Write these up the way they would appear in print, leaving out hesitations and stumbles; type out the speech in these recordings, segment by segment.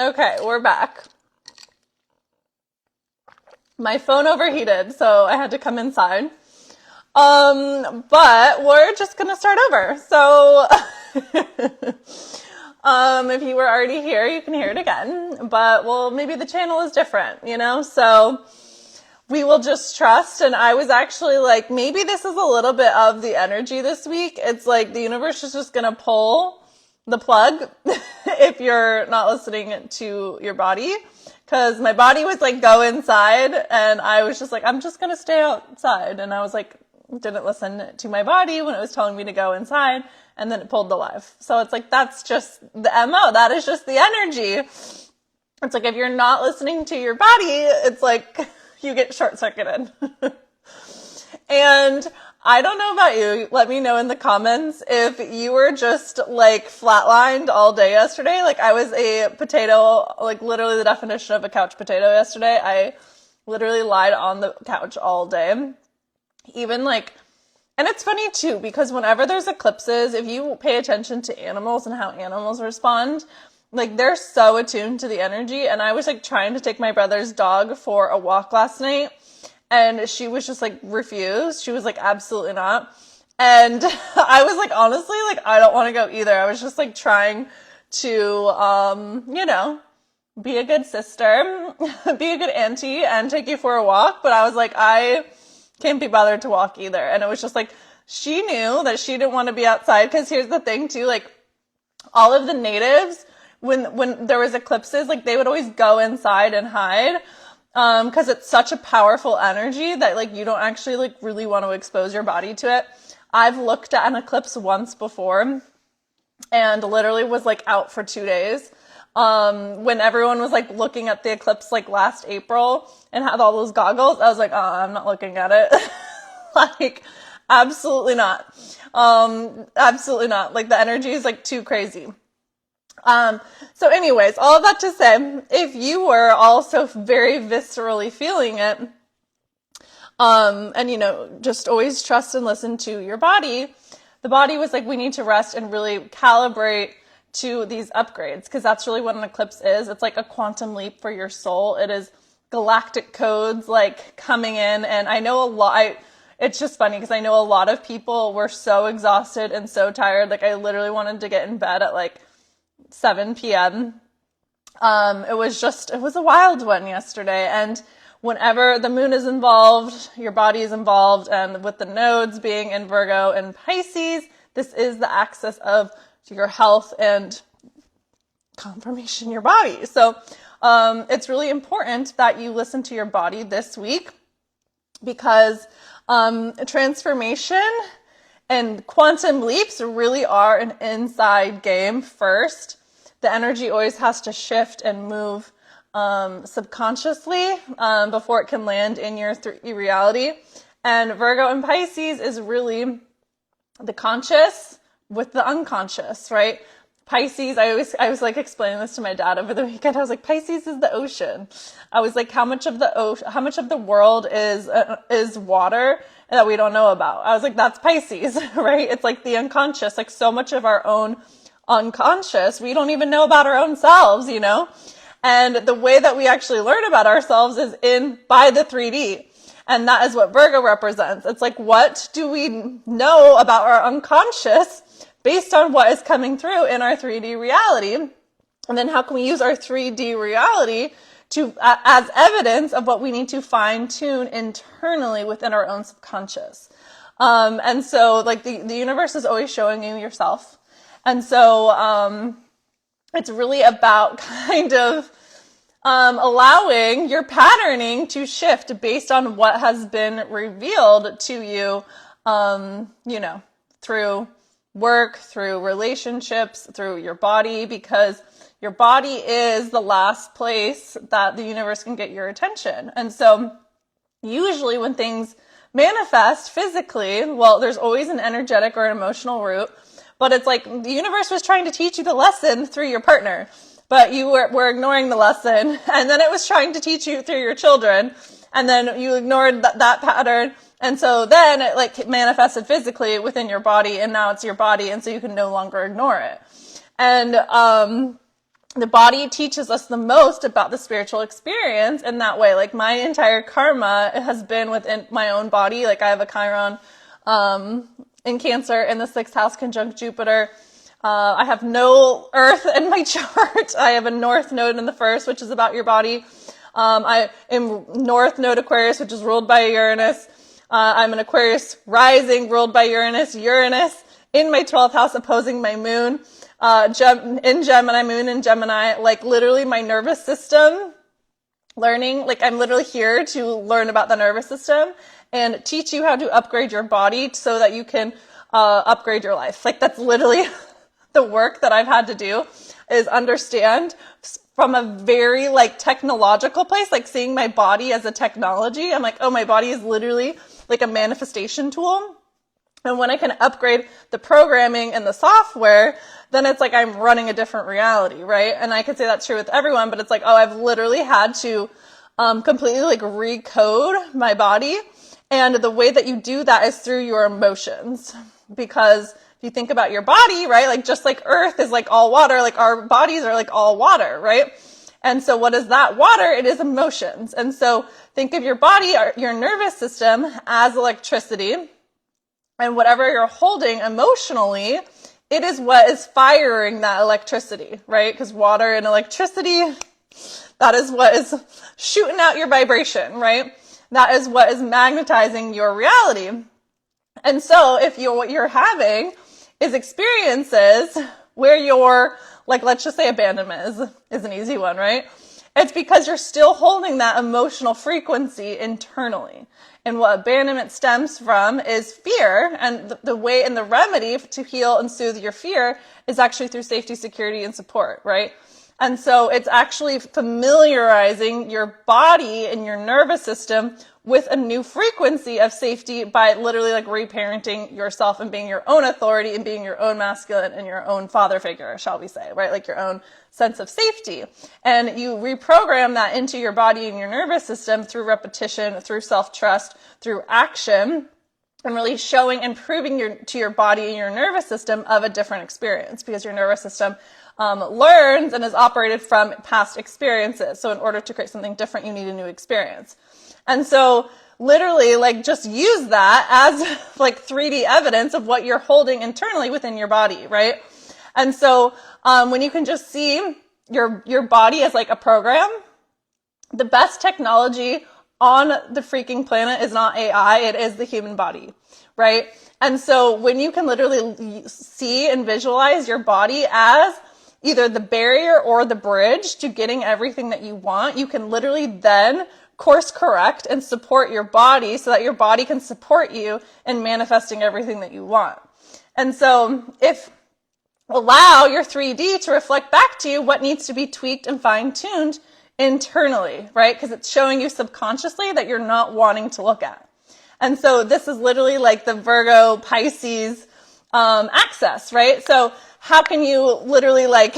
Okay, we're back. My phone overheated, so I had to come inside. But we're just gonna start over. So, if you were already here, you can hear it again. But, well, maybe the channel is different, So we will just trust. And I was actually like, maybe this is a little bit of the energy this week. It's like the universe is just gonna pull the plug if you're not listening to your body. Because my body was like, go inside. And I was just like, I'm just gonna stay outside. And I was like, didn't listen to my body when it was telling me to go inside, and then it pulled the live. So it's like, that's just the MO. That is just the energy. It's like, if you're not listening to your body, it's like you get short-circuited. And I don't know about you. Let me know in the comments if you were just like flatlined all day yesterday. Like I was a potato, like literally the definition of a couch potato yesterday. I literally lied on the couch all day. Even like, and it's funny too, because whenever there's eclipses, if you pay attention to animals and how animals respond, like they're so attuned to the energy. And I was like trying to take my brother's dog for a walk last night, and she was just like refused. She was like, absolutely not. And I was like, honestly, like I don't want to go either. I was just like trying to, be a good sister, be a good auntie, and take you for a walk. But I was like, I can't be bothered to walk either. And it was just like, she knew that she didn't want to be outside. Because here's the thing too, like all of the natives, when there was eclipses, like they would always go inside and hide. Because it's such a powerful energy that like you don't actually like really want to expose your body to it. I've looked at an eclipse once before and literally was like out for 2 days. When everyone was like looking at the eclipse like last April and had all those goggles, I was like, I'm not looking at it. Like, absolutely not. Absolutely not. Like the energy is like too crazy. So anyways, all of that to say, if you were also very viscerally feeling it, and just always trust and listen to your body, the body was like, we need to rest and really calibrate to these upgrades, because that's really what an eclipse is. It's like a quantum leap for your soul. It is galactic codes like coming in. And I know it's just funny because I know a lot of people were so exhausted and so tired. Like I literally wanted to get in bed at like 7 p.m. It was a wild one yesterday. And whenever the moon is involved, your body is involved. And with the nodes being in Virgo and Pisces, this is the axis of your health and confirmation in your body. So it's really important that you listen to your body this week, because transformation and quantum leaps really are an inside game first. The energy always has to shift and move subconsciously before it can land in your reality. And Virgo and Pisces is really the conscious with the unconscious, right? Pisces, I was like explaining this to my dad over the weekend. I was like, Pisces is the ocean. I was like, how much of the world is water that we don't know about? I was like, that's Pisces, right? It's like the unconscious, like so much of our own unconscious, we don't even know about our own selves, And the way that we actually learn about ourselves is by the 3D. And that is what Virgo represents. It's like, what do we know about our unconscious based on what is coming through in our 3D reality? And then how can we use our 3D reality as evidence of what we need to fine tune internally within our own subconscious? And so like the universe is always showing you yourself. And so, it's really about kind of, allowing your patterning to shift based on what has been revealed to you, through work, through relationships, through your body, because your body is the last place that the universe can get your attention. And so usually when things manifest physically, well, there's always an energetic or an emotional root, but it's like the universe was trying to teach you the lesson through your partner, but you were ignoring the lesson, and then it was trying to teach you through your children, and then you ignored that pattern, and so then it like manifested physically within your body, and now it's your body, and so you can no longer ignore it. And the body teaches us the most about the spiritual experience in that way. Like my entire karma has been within my own body. Like I have a Chiron in Cancer in the 6th house conjunct Jupiter. I have no Earth in my chart. I have a North node in the 1st, which is about your body. I am North node Aquarius, which is ruled by Uranus. I'm an Aquarius rising ruled by Uranus. Uranus in my 12th house opposing my moon. In Gemini, moon in Gemini, like literally my nervous system learning, like I'm literally here to learn about the nervous system and teach you how to upgrade your body so that you can upgrade your life. Like that's literally the work that I've had to do, is understand from a very like technological place, like seeing my body as a technology. I'm like, oh, my body is literally like a manifestation tool. And when I can upgrade the programming and the software, then it's like I'm running a different reality, right? And I could say that's true with everyone, but it's like, oh, I've literally had to completely like recode my body. And the way that you do that is through your emotions. Because if you think about your body, right, like just like Earth is like all water, like our bodies are like all water, right? And so what is that water? It is emotions. And so think of your body, your nervous system as electricity. And whatever you're holding emotionally, it is what is firing that electricity, right? Because water and electricity, that is what is shooting out your vibration, right? That is what is magnetizing your reality. And so if what you're having is experiences where you're, like, let's just say abandonment is an easy one, right? It's because you're still holding that emotional frequency internally. And what abandonment stems from is fear. And the way and the remedy to heal and soothe your fear is actually through safety, security, and support, right? And so it's actually familiarizing your body and your nervous system with a new frequency of safety by literally like reparenting yourself and being your own authority and being your own masculine and your own father figure, shall we say, right? Like your own sense of safety. And you reprogram that into your body and your nervous system through repetition, through self-trust, through action, and really showing and proving to your body and your nervous system of a different experience, because your nervous system learns and is operated from past experiences. So in order to create something different, you need a new experience. And so literally like just use that as like 3D evidence of what you're holding internally within your body, right? And so when you can just see your body as like a program, the best technology on the freaking planet is not AI, it is the human body, right? And so when you can literally see and visualize your body as either the barrier or the bridge to getting everything that you want, you can literally then course correct and support your body so that your body can support you in manifesting everything that you want. And so if allow your 3D to reflect back to you what needs to be tweaked and fine-tuned internally, right? Because it's showing you subconsciously that you're not wanting to look at. And so this is literally like the Virgo Pisces axis, right? So how can you literally like,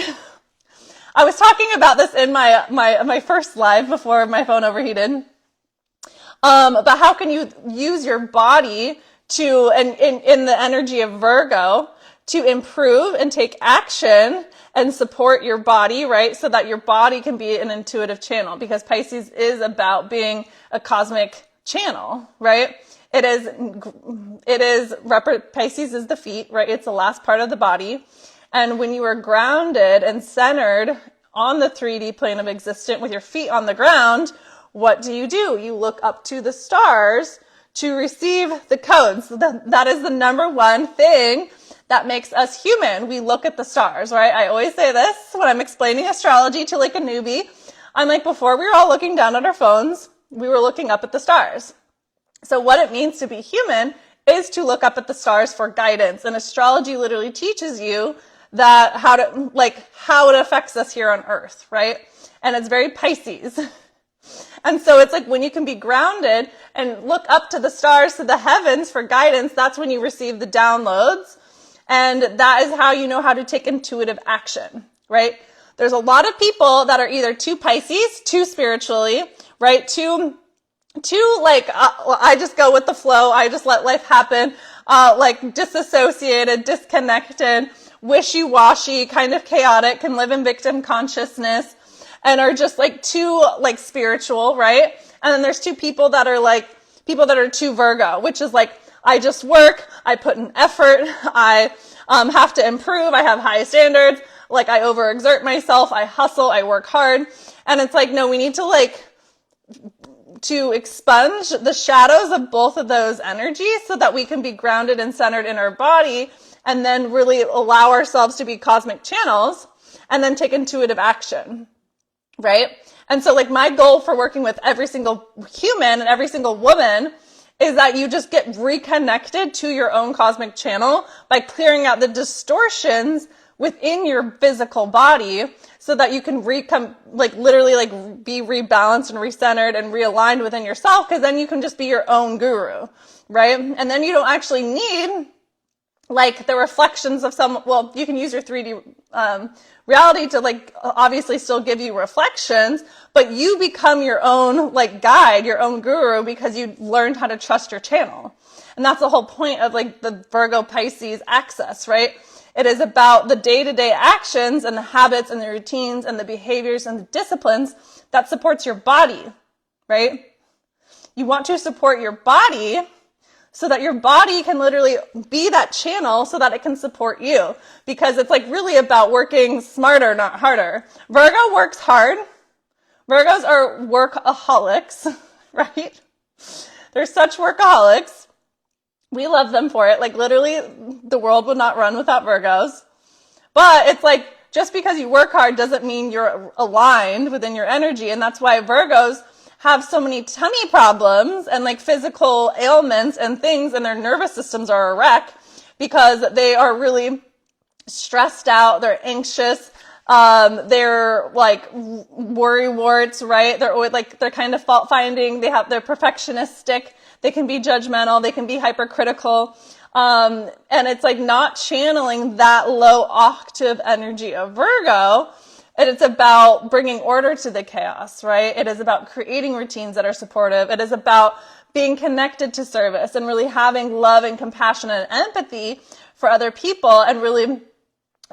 I was talking about this in my first live before my phone overheated, but how can you use your body to, and in the energy of Virgo, to improve and take action and support your body, right? So that your body can be an intuitive channel, because Pisces is about being a cosmic channel, right? Pisces is the feet, right? It's the last part of the body. And when you are grounded and centered on the 3D plane of existence with your feet on the ground, what do? You look up to the stars to receive the codes. That is the number one thing that makes us human. We look at the stars, right? I always say this when I'm explaining astrology to like a newbie. I'm like, before we were all looking down at our phones, we were looking up at the stars. So what it means to be human is to look up at the stars for guidance. And astrology literally teaches you that how it affects us here on Earth, right? And it's very Pisces. And so it's like when you can be grounded and look up to the stars, to the heavens for guidance, that's when you receive the downloads. And that is how you know how to take intuitive action, right? There's a lot of people that are either too Pisces, too spiritually, right? Too like, I just go with the flow. I just let life happen. Like disassociated, disconnected, wishy-washy, kind of chaotic, can live in victim consciousness, and are just like too like spiritual, right? And then there's people that are too Virgo, which is like, I just work, I put in effort, I have to improve, I have high standards, like I overexert myself, I hustle, I work hard. And it's like, no, we need to expunge the shadows of both of those energies so that we can be grounded and centered in our body, and then really allow ourselves to be cosmic channels and then take intuitive action, right? And so like my goal for working with every single human and every single woman is that you just get reconnected to your own cosmic channel by clearing out the distortions within your physical body so that you can literally be rebalanced and recentered and realigned within yourself, because then you can just be your own guru, right? And then you don't actually need like the reflections of you can use your 3D reality to like obviously still give you reflections, but you become your own like guide, your own guru, because you learned how to trust your channel. And that's the whole point of like the Virgo Pisces axis, right? It is about the day-to-day actions and the habits and the routines and the behaviors and the disciplines that supports your body, right? You want to support your body so that your body can literally be that channel so that it can support you. Because it's like really about working smarter, not harder. Virgo works hard. Virgos are workaholics, right? They're such workaholics. We love them for it. Like literally the world would not run without Virgos. But it's like, just because you work hard doesn't mean you're aligned within your energy. And that's why Virgos have so many tummy problems and like physical ailments and things, and their nervous systems are a wreck because they are really stressed out. They're anxious. They're like worry warts, right? They're always like, they're kind of fault finding. They're perfectionistic. They can be judgmental. They can be hypercritical. And it's like not channeling that low octave energy of Virgo. And it's about bringing order to the chaos, right? It is about creating routines that are supportive. It is about being connected to service and really having love and compassion and empathy for other people, and really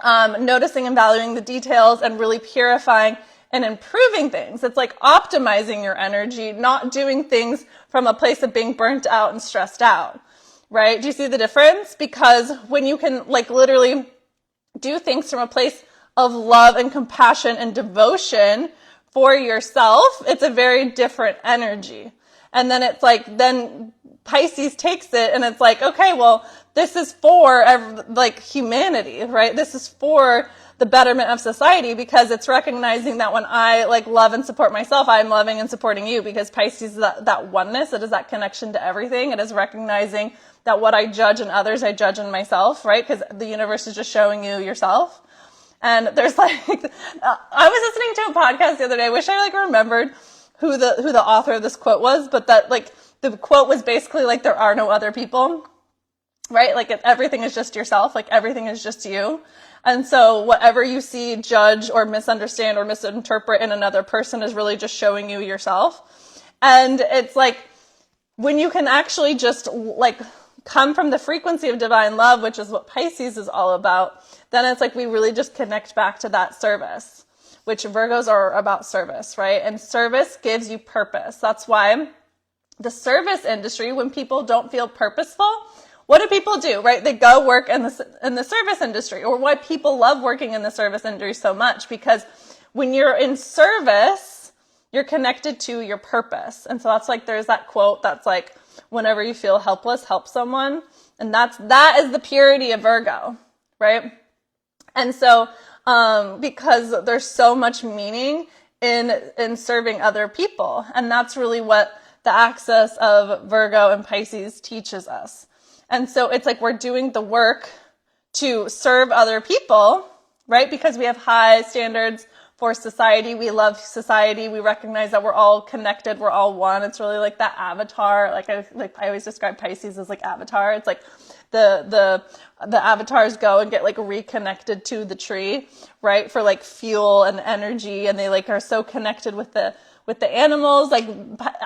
noticing and valuing the details and really purifying and improving things. It's like optimizing your energy, not doing things from a place of being burnt out and stressed out, right? Do you see the difference? Because when you can like literally do things from a place of love and compassion and devotion for yourself, it's a very different energy. And then it's like, then Pisces takes it and it's like, okay, well, this is for like humanity, right? This is for the betterment of society, because it's recognizing that when I like love and support myself, I'm loving and supporting you, because Pisces is that oneness. It is that connection to everything. It is recognizing that what I judge in others, I judge in myself, right? Because the universe is just showing you yourself. And there's like, I was listening to a podcast the other day. I wish I like remembered who the author of this quote was, but that like the quote was basically like, there are no other people, right? Like everything is just yourself. Like everything is just you. And so whatever you see, judge, or misunderstand or misinterpret in another person is really just showing you yourself. And it's like, when you can actually just like come from the frequency of divine love, which is what Pisces is all about, then it's like we really just connect back to that service, which Virgos are about service, right? And service gives you purpose. That's why the service industry, when people don't feel purposeful, what do people do, right? They go work in the service industry, or why people love working in the service industry so much, because when you're in service, you're connected to your purpose. And so that's like, there's that quote that's like, whenever you feel helpless, help someone. And that is the purity of Virgo, right? And so, because there's so much meaning in serving other people. And that's really what the axis of Virgo and Pisces teaches us. And so it's like we're doing the work to serve other people, right? Because we have high standards for society. We love society. We recognize that we're all connected. We're all one. It's really like that avatar. Like I always describe Pisces as like avatar. It's like the avatars go and get like reconnected to the tree, right? For like fuel and energy. And they like are so connected with the animals, like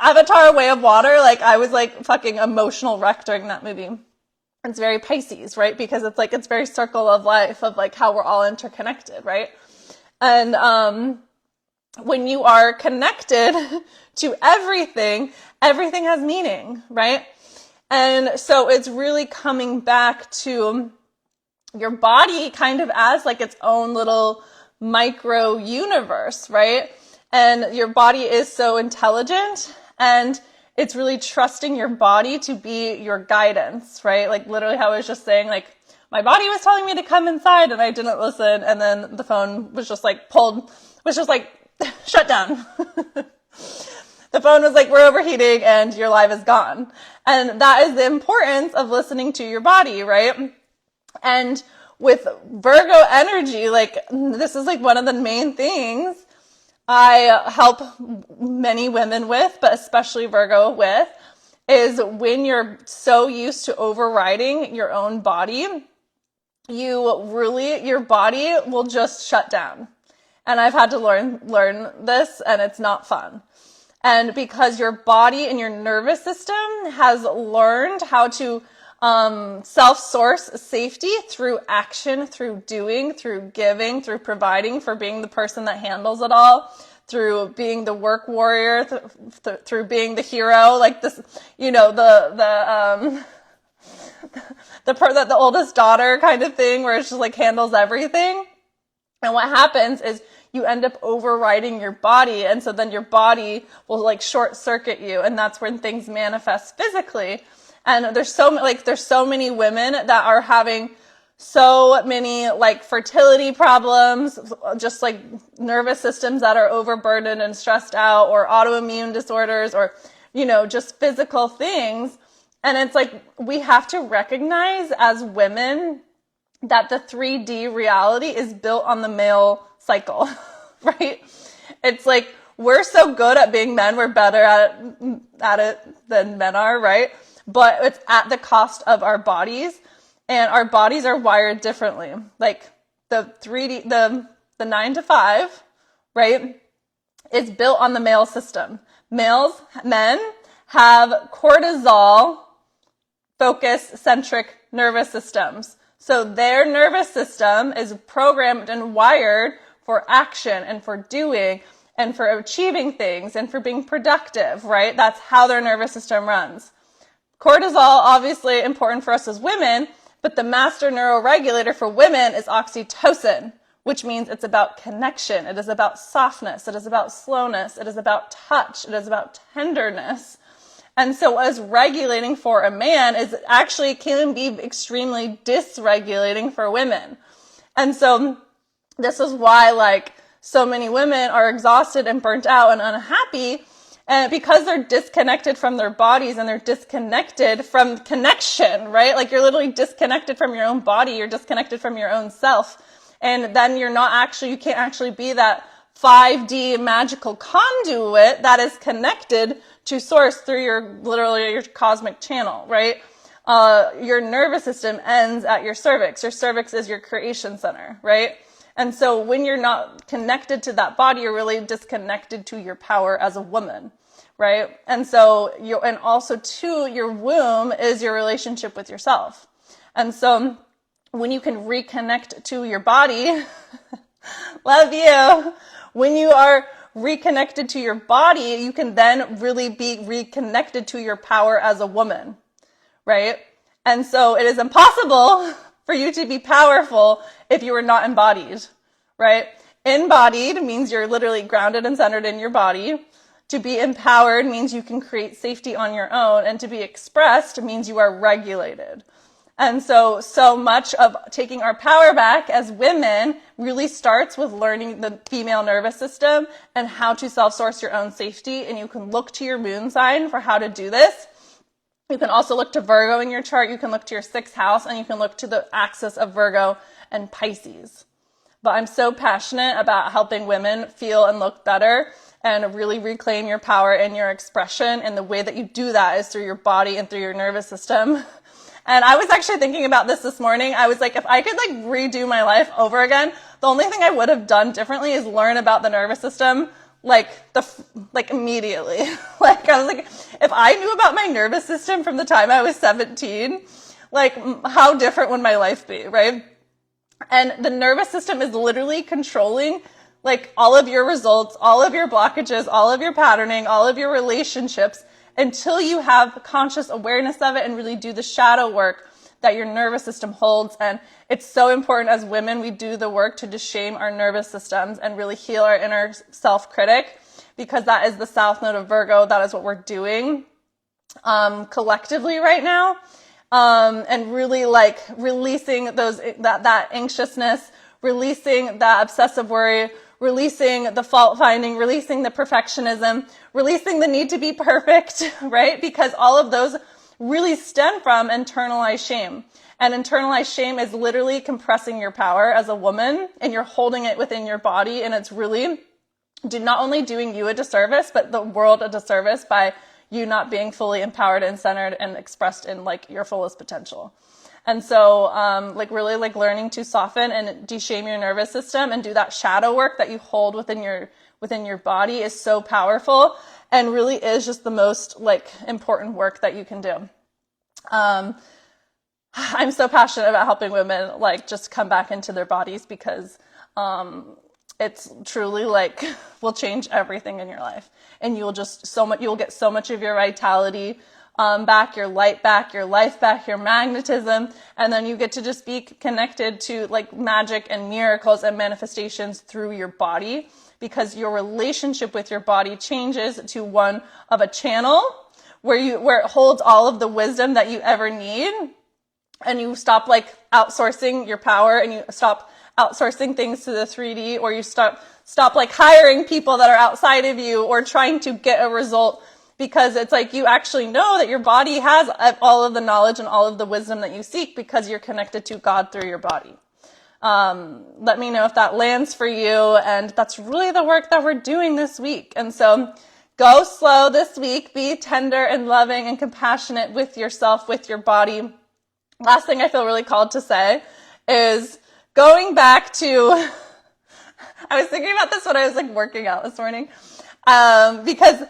Avatar, Way of Water. Like I was like fucking emotional wreck during that movie. It's very Pisces, right? Because it's like, it's very circle of life of like how we're all interconnected, right? And when you are connected to everything, everything has meaning, right? And so it's really coming back to your body kind of as like its own little micro universe, right? And your body is so intelligent, and it's really trusting your body to be your guidance, right? Like literally how I was just saying, like my body was telling me to come inside and I didn't listen. And then the phone was just like shut down. The phone was like, we're overheating and your live is gone. And that is the importance of listening to your body, right? And with Virgo energy, like this is like one of the main things I help many women with, but especially Virgo with, is when you're so used to overriding your own body, your body will just shut down. And I've had to learn this, and it's not fun. And because your body and your nervous system has learned how to self-source safety through action, through doing, through giving, through providing, for being the person that handles it all, through being the work warrior, through being the hero, like this, you know, the oldest daughter kind of thing, where it's just like handles everything. And what happens is you end up overriding your body, and so then your body will like short circuit you, and that's when things manifest physically. And there's so many women that are having so many like fertility problems, just like nervous systems that are overburdened and stressed out, or autoimmune disorders, or, you know, just physical things. And it's like, we have to recognize as women that the 3D reality is built on the male cycle, right? It's like, we're so good at being men, we're better at it than men are, right? But it's at the cost of our bodies, and our bodies are wired differently. Like the 9 to 5, right, is built on the male system. Men have cortisol focused centric nervous systems. So their nervous system is programmed and wired for action and for doing and for achieving things and for being productive, right? That's how their nervous system runs. Cortisol, obviously important for us as women, but the master neuroregulator for women is oxytocin, which means it's about connection. It is about softness. It is about slowness. It is about touch. It is about tenderness. And so as regulating for a man is actually can be extremely dysregulating for women. And so this is why like so many women are exhausted and burnt out and unhappy, and because they're disconnected from their bodies and they're disconnected from connection, right? Like you're literally disconnected from your own body. You're disconnected from your own self. And then you can't actually be that 5D magical conduit that is connected to source through your cosmic channel, right? Your nervous system ends at your cervix. Your cervix is your creation center, right? And so when you're not connected to that body, you're really disconnected to your power as a woman, right? And so and also too, your womb is your relationship with yourself. And so when you can reconnect to your body, love you. When you are reconnected to your body, you can then really be reconnected to your power as a woman, right? And so it is impossible for you to be powerful if you are not embodied, right? Embodied means you're literally grounded and centered in your body. To be empowered means you can create safety on your own. And to be expressed means you are regulated. And so much of taking our power back as women really starts with learning the female nervous system and how to self-source your own safety. And you can look to your moon sign for how to do this. You can also look to Virgo in your chart. You can look to your 6th house, and you can look to the axis of Virgo and Pisces. But I'm so passionate about helping women feel and look better and really reclaim your power and your expression. And the way that you do that is through your body and through your nervous system. And I was actually thinking about this morning. I was like, if I could like redo my life over again, the only thing I would have done differently is learn about the nervous system like immediately. Like I was like, if I knew about my nervous system from the time I was 17, Like, how different would my life be, right? And the nervous system is literally controlling like all of your results, all of your blockages, all of your patterning, all of your relationships until you have conscious awareness of it and really do the shadow work that your nervous system holds. And it's so important as women, we do the work to shame our nervous systems and really heal our inner self-critic, because that is the south node of Virgo. That is what we're doing collectively right now. And really like releasing that anxiousness, releasing that obsessive worry, releasing the fault finding, releasing the perfectionism, releasing the need to be perfect, right? Because all of those really stem from internalized shame. And internalized shame is literally compressing your power as a woman, and you're holding it within your body, and it's really not only doing you a disservice, but the world a disservice by you not being fully empowered and centered and expressed in like your fullest potential. And so, like really like learning to soften and de-shame your nervous system and do that shadow work that you hold within your body is so powerful and really is just the most like important work that you can do. I'm so passionate about helping women like just come back into their bodies, because, it's truly like will change everything in your life, and you'll get so much of your vitality back, your light back, your life back, your magnetism, and then you get to just be connected to like magic and miracles and manifestations through your body, because your relationship with your body changes to one of a channel where it holds all of the wisdom that you ever need, and you stop like outsourcing your power, and you stop outsourcing things to the 3D, or you stop like hiring people that are outside of you or trying to get a result, because it's like you actually know that your body has all of the knowledge and all of the wisdom that you seek, because you're connected to God through your body. Let me know if that lands for you, and that's really the work that we're doing this week. And so go slow this week, be tender and loving and compassionate with yourself, with your body. Last thing I feel really called to say is going back to, I was thinking about this when I was like working out this morning, because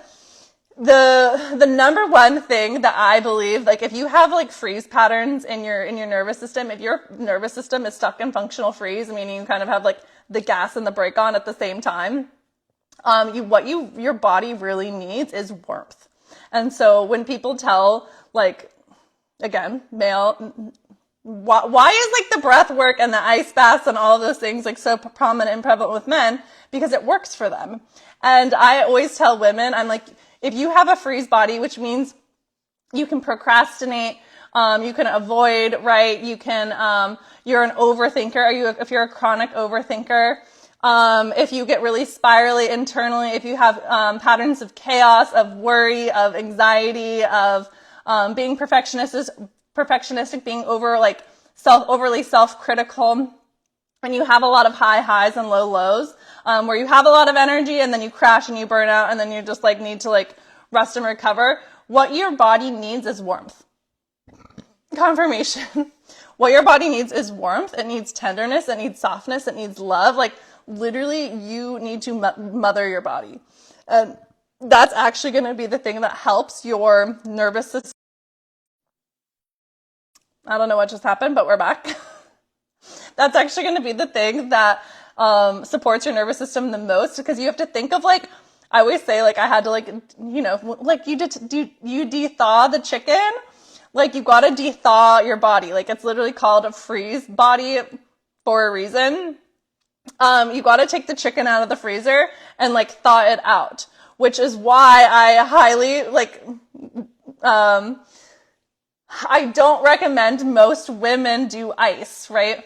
the number one thing that I believe, like if you have like freeze patterns in your nervous system, if your nervous system is stuck in functional freeze, meaning you kind of have like the gas and the brake on at the same time, your body really needs is warmth. And so when people tell, like, again, male, why is like the breath work and the ice baths and all of those things like so prominent and prevalent with men? Because it works for them. And I always tell women, I'm like, if you have a freeze body, which means you can procrastinate, you can avoid, right? You can, you're an overthinker. If you're a chronic overthinker, if you get really spirally internally, if you have patterns of chaos, of worry, of anxiety, of being perfectionistic, being overly self-critical, and you have a lot of high highs and low lows, where you have a lot of energy and then you crash and you burn out and then you just like need to like rest and recover. What your body needs is warmth. Confirmation. What your body needs is warmth. It needs tenderness. It needs softness. It needs love. Like literally you need to mother your body. And that's actually going to be the thing that helps your nervous system. I don't know what just happened, but we're back. That's actually going to be the thing that supports your nervous system the most, because you have to think of like, I always say like I had to like, you know, like you de-thaw the chicken, like you got to de-thaw your body. Like it's literally called a freeze body for a reason. You got to take the chicken out of the freezer and like thaw it out, which is why I highly like, I don't recommend most women do ice, right?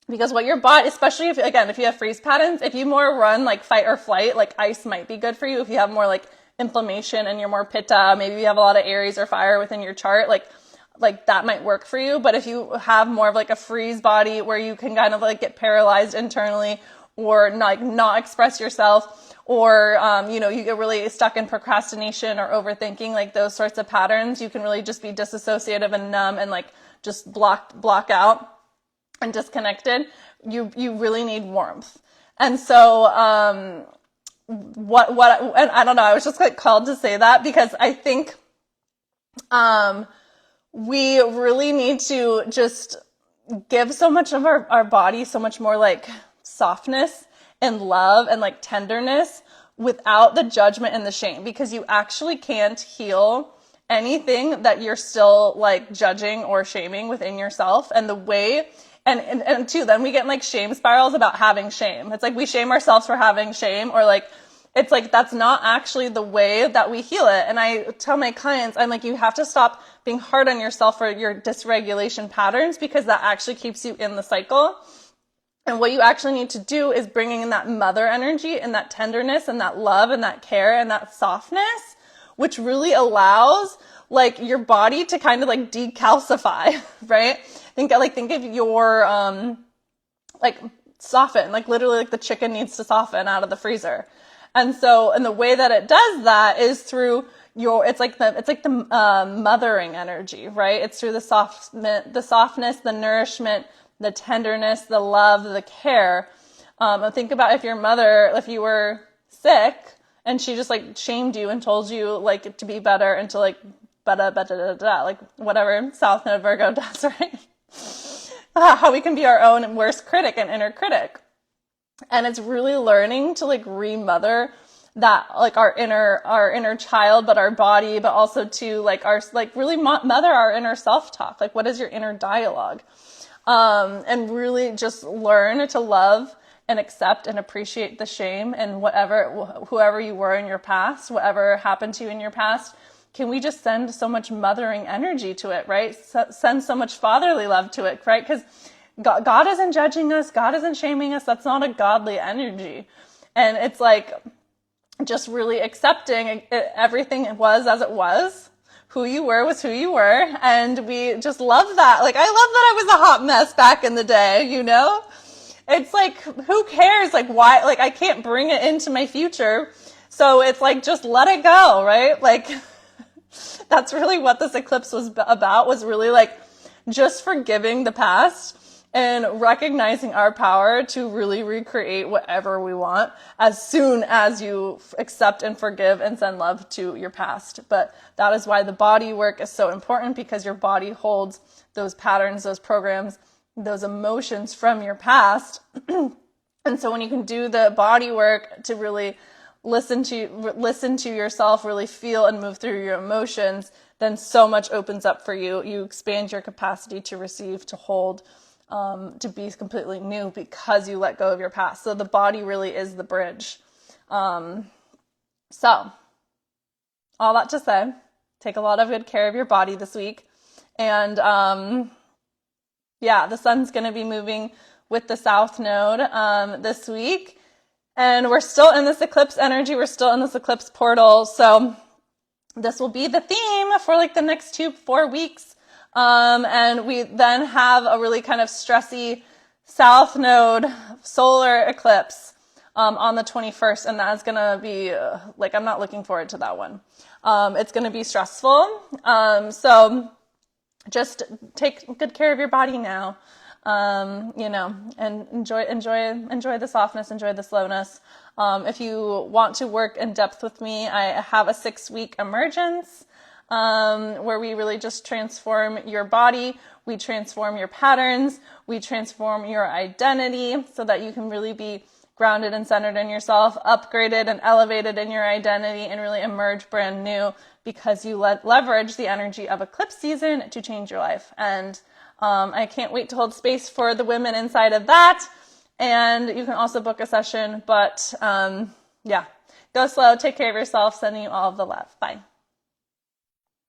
Because what your body, especially if you have freeze patterns, if you more run like fight or flight, like ice might be good for you. If you have more like inflammation and you're more pitta, maybe you have a lot of Aries or fire within your chart, like that might work for you. But if you have more of like a freeze body where you can kind of like get paralyzed internally or not express yourself, or, you get really stuck in procrastination or overthinking, like those sorts of patterns, you can really just be disassociative and numb and like just block out and disconnected. You really need warmth. And so, and I don't know, I was just like called to say that because I think, we really need to just give so much of our body so much more like softness and love and like tenderness without the judgment and the shame, because you actually can't heal anything that you're still like judging or shaming within yourself. And the way, and too, then we get in like shame spirals about having shame. It's like we shame ourselves for having shame, or like, it's like, that's not actually the way that we heal it. And I tell my clients, I'm like, you have to stop being hard on yourself for your dysregulation patterns, because that actually keeps you in the cycle. And what you actually need to do is bringing in that mother energy and that tenderness and that love and that care and that softness, which really allows like your body to kind of like decalcify, right? Think of your, like soften, like literally like the chicken needs to soften out of the freezer. And the way that it does that is through it's like the mothering energy, right? It's through the softness, the nourishment, the tenderness, the love, the care. Think about if you were sick and she just like shamed you and told you like to be better and to like like whatever South Node Virgo does, right? How we can be our own worst critic and inner critic. And it's really learning to like remother that, like our inner child, but our body, but also to like really mother our inner self-talk. Like, what is your inner dialogue? And really just learn to love and accept and appreciate the shame and whoever you were in your past, whatever happened to you in your past. Can we just send so much mothering energy to it, right? Send so much fatherly love to it, right? Because God isn't judging us. God isn't shaming us. That's not a godly energy. And it's like just really accepting everything was as it was. Who you were was who you were. And we just love that. Like, I love that I was a hot mess back in the day, you know? It's like, who cares? Like, why? Like, I can't bring it into my future. So it's like, just let it go, right? Like, that's really what this eclipse was about, was really like just forgiving the past and recognizing our power to really recreate whatever we want as soon as you accept and forgive and send love to your past. But that is why the body work is so important, because your body holds those patterns, those programs, those emotions from your past. And so when you can do the body work to really listen to yourself, really feel and move through your emotions, then so much opens up for you. You expand your capacity to receive, to hold, to be completely new, because you let go of your past. So the body really is the bridge. So all that to say, take a lot of good care of your body this week. And the sun's going to be moving with the South Node this week. And we're still in this eclipse energy. We're still in this eclipse portal. So this will be the theme for like the next 4 weeks. And we then have a really kind of stressy South Node solar eclipse on the 21st. And that's going to be I'm not looking forward to that one. It's going to be stressful. So just take good care of your body now. And enjoy the softness, enjoy the slowness. If you want to work in depth with me, I have a 6-week emergence, where we really just transform your body. We transform your patterns. We transform your identity so that you can really be grounded and centered in yourself, upgraded and elevated in your identity, and really emerge brand new, because you leverage the energy of eclipse season to change your life. And I can't wait to hold space for the women inside of that. And you can also book a session. But go slow, take care of yourself, sending you all of the love. Bye.